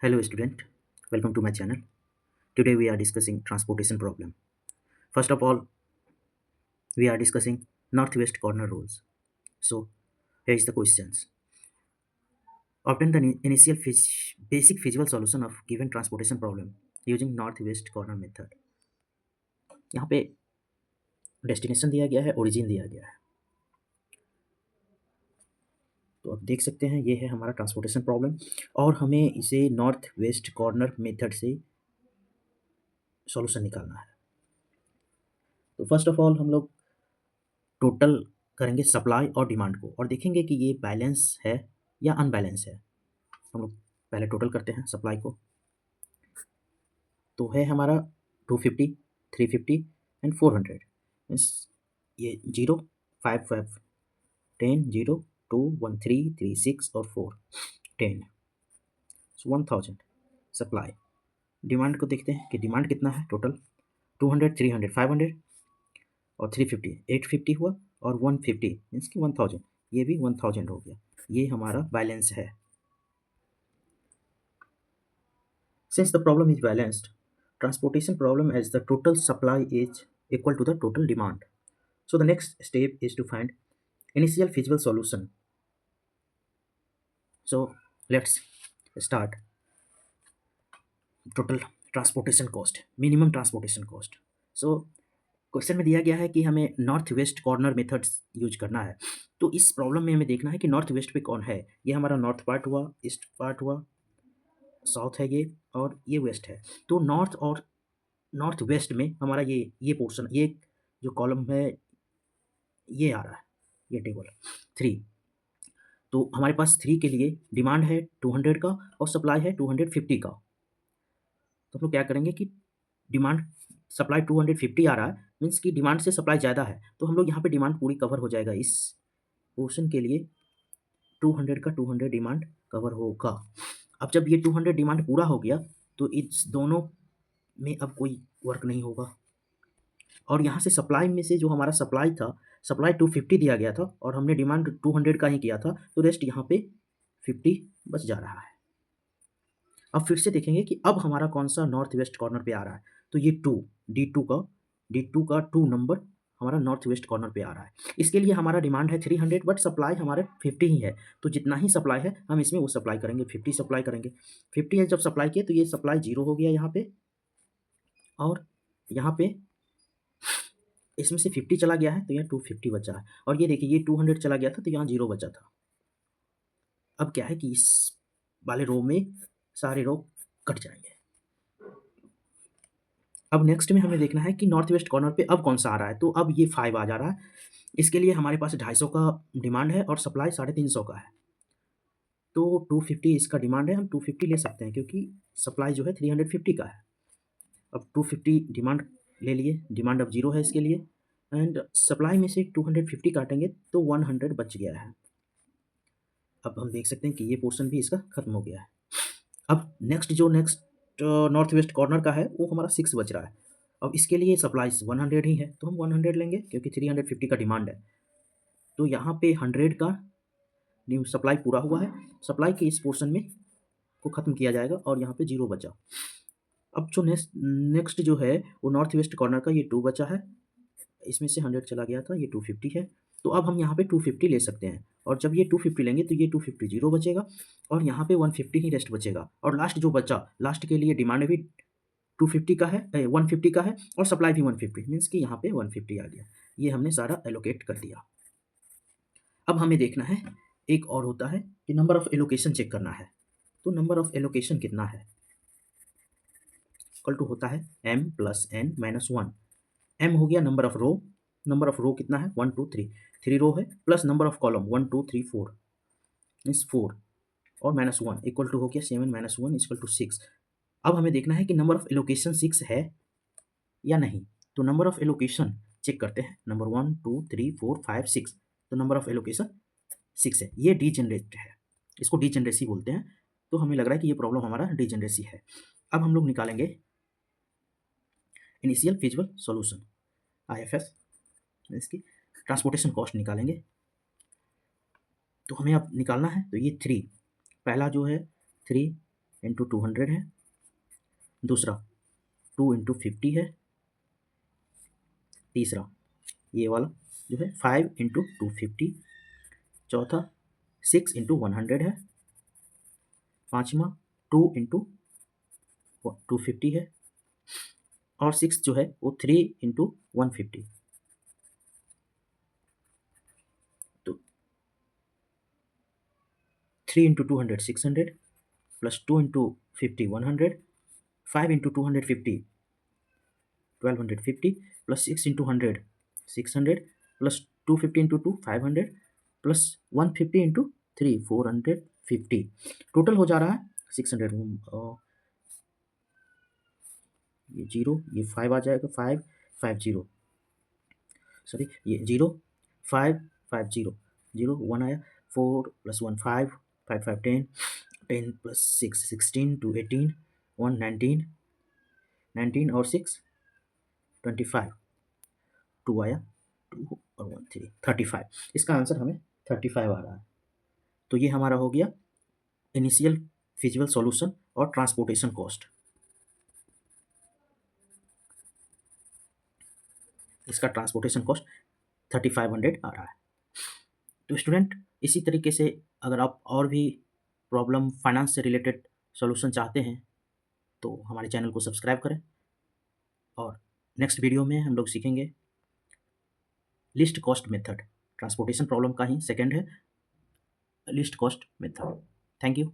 Hello student, welcome to my channel. Today we are discussing transportation problem. First of all, we are discussing northwest corner rules. So here is the questions. Obtain the initial basic feasible solution of given transportation problem using northwest corner method. यहाँ पे destination दिया गया है, origin दिया गया है. तो आप देख सकते हैं ये है हमारा ट्रांसपोर्टेशन प्रॉब्लम और हमें इसे नॉर्थ वेस्ट कॉर्नर मेथड से सॉल्यूशन निकालना है. तो फर्स्ट ऑफ ऑल हम लोग टोटल करेंगे सप्लाई और डिमांड को और देखेंगे कि ये बैलेंस है या अनबैलेंस है. हम लोग पहले टोटल करते हैं सप्लाई को. तो है हमारा 250, 350 एंड 400. मीन्स ये 0, 5, 5, 10, 0, 2, 1, 3, 3, 6 और 4, 10. सो 1000 सप्लाई. डिमांड को देखते हैं कि डिमांड कितना है टोटल. 200, 300, 500 और 350, 850 हुआ और 150 मीन्स कि 1000. ये भी 1000 हो गया. ये हमारा बैलेंस है. Since the problem is balanced, transportation problem as the total supply is equal to the total demand. So the next step is to find initial feasible solution. So let's start. Total transportation cost, minimum transportation cost. So question में दिया गया है कि हमें north west corner methods use करना है. तो इस प्रॉब्लम में हमें देखना है कि नॉर्थ वेस्ट पे कौन है. ये हमारा नॉर्थ पार्ट हुआ, ईस्ट पार्ट हुआ, साउथ है ये और ये वेस्ट है. तो नॉर्थ और नॉर्थ वेस्ट में हमारा ये पोर्शन, ये जो कॉलम है ये आ रहा है, ये टेबल 3. तो हमारे पास 3 के लिए डिमांड है 200 का और सप्लाई है 250 का. तो हम लोग क्या करेंगे कि डिमांड सप्लाई 250 आ रहा है मीन्स कि डिमांड से सप्लाई ज़्यादा है. तो हम लोग यहाँ पे डिमांड पूरी कवर हो जाएगा. इस पोर्शन के लिए 200 का 200 डिमांड कवर होगा. अब जब ये 200 डिमांड पूरा हो गया तो इस दोनों में अब कोई वर्क नहीं होगा. और यहाँ से सप्लाई में से जो हमारा सप्लाई था, सप्लाई 250 दिया गया था और हमने डिमांड 200 का ही किया था. तो रेस्ट यहाँ पे 50 बच जा रहा है. अब फिर से देखेंगे कि अब हमारा कौन सा नॉर्थ वेस्ट कॉर्नर पे आ रहा है. तो ये 2 D2 का 2 नंबर हमारा नॉर्थ वेस्ट कॉर्नर पे आ रहा है. इसके लिए हमारा डिमांड है 300 बट सप्लाई हमारे 50 ही है. तो जितना ही सप्लाई है हम इसमें वो सप्लाई करेंगे, 50 सप्लाई करेंगे. 50 है जब सप्लाई किए तो ये सप्लाई 0 हो गया यहाँ पे और यहाँ पे इसमें से 50 चला गया है तो यहाँ 250 बचा है. और ये देखिए ये 200 चला गया था तो यहाँ 0 बचा था. अब क्या है कि इस वाले रो में सारे रो कट जाएंगे. अब नेक्स्ट में हमें देखना है कि नॉर्थ वेस्ट कॉर्नर पे अब कौन सा आ रहा है. तो अब ये 5 आ जा रहा है. इसके लिए हमारे पास 250 का डिमांड है और सप्लाई 350 का है. तो 250 इसका डिमांड है, हम 250 ले सकते हैं क्योंकि सप्लाई जो है 350 का है. अब 250 डिमांड ले लिए, डिमांड अब 0 है इसके लिए एंड सप्लाई में से 250 काटेंगे तो 100 बच गया है. अब हम देख सकते हैं कि ये पोर्शन भी इसका खत्म हो गया है. अब नेक्स्ट नॉर्थ वेस्ट कॉर्नर का है वो हमारा 6 बच रहा है. अब इसके लिए सप्लाई 100 ही है तो हम 100 लेंगे क्योंकि 350 का डिमांड है. तो यहाँ पे 100 का न्यू सप्लाई पूरा हुआ है. सप्लाई के इस पोर्शन में को ख़त्म किया जाएगा और यहाँ पे 0 बचा. अब जो नेक्स्ट जो है वो नॉर्थ वेस्ट कॉर्नर का ये 2 बचा है. इसमें से 100 चला गया था, ये 250 है. तो अब हम यहाँ पे 250 ले सकते हैं और जब ये 250 लेंगे तो ये 250 0 बचेगा और यहाँ पे 150 ही रेस्ट बचेगा. और लास्ट जो बचा, लास्ट के लिए डिमांड भी 250 का है, 150 का है और सप्लाई भी 150 मीन्स कि यहाँ पे 150 आ गया. ये हमने सारा एलोकेट कर दिया. अब हमें देखना है एक और होता है कि नंबर ऑफ एलोकेशन चेक करना है. तो नंबर ऑफ एलोकेशन कितना है इक्वल टू होता है m plus n minus 1. m हो गया number of row. Number of row कितना है 1 2 3, 3 रो है plus number of column 1 2 3 4 means 4 और माइनस 1 इक्वल टू हो गया 7 माइनस 1 इक्वल टू 6. अब हमें देखना है कि नंबर ऑफ एलोकेशन 6 है या नहीं. तो नंबर ऑफ एलोकेशन चेक करते हैं. नंबर 1 2 3 4 5 6. तो नंबर ऑफ एलोकेशन 6 है. ये डीजेनरेट है, इसको डीजेनरेसी बोलते हैं. तो हमें लग रहा है कि ये प्रॉब्लम हमारा डीजेनरेसी है. अब हम लोग निकालेंगे इनिशियल फिजिबल सॉल्यूशन IFS, इसकी ट्रांसपोर्टेशन कॉस्ट निकालेंगे. तो हमें अब निकालना है तो ये 3 पहला जो है 3 इंटू 200 है, दूसरा 2 इंटू 50 है, तीसरा ये वाला जो है 5 इंटू 250, चौथा 6 इंटू 100 है, पाँचवा 2 इंटू 250 है, और 6 जो है वो 3 इंटू 150। तो 3 into 200 600, plus 2 into 50 100, 5 into 250 1250, plus 6 into 100 600, plus 250 into 2 500, plus 150 into 3 450। Total हो जा रहा है 600। ये 0, ये 5 आ जाएगा, 5 5 0, सॉरी ये 0 5 5 0 0 1 आया, 4 प्लस 1 5 5 5 10, 10 प्लस 6 16 2 18, 1 19, 19 और 6 25, 2 आया, 2 और 1 3 35। इसका आंसर हमें 35 आ रहा है। तो ये हमारा हो गया इनिशियल फिजिबल सॉल्यूशन और ट्रांसपोर्टेशन कॉस्ट। इसका ट्रांसपोर्टेशन कॉस्ट 3500 आ रहा है। तो स्टूडेंट इसी तरीके से अगर आप और भी प्रॉब्लम फाइनेंस से रिलेटेड सॉल्यूशन चाहते हैं तो हमारे चैनल को सब्सक्राइब करें, और नेक्स्ट वीडियो में हम लोग सीखेंगे list cost method. Transportation problem का ही सेकंड है list cost method. Thank you.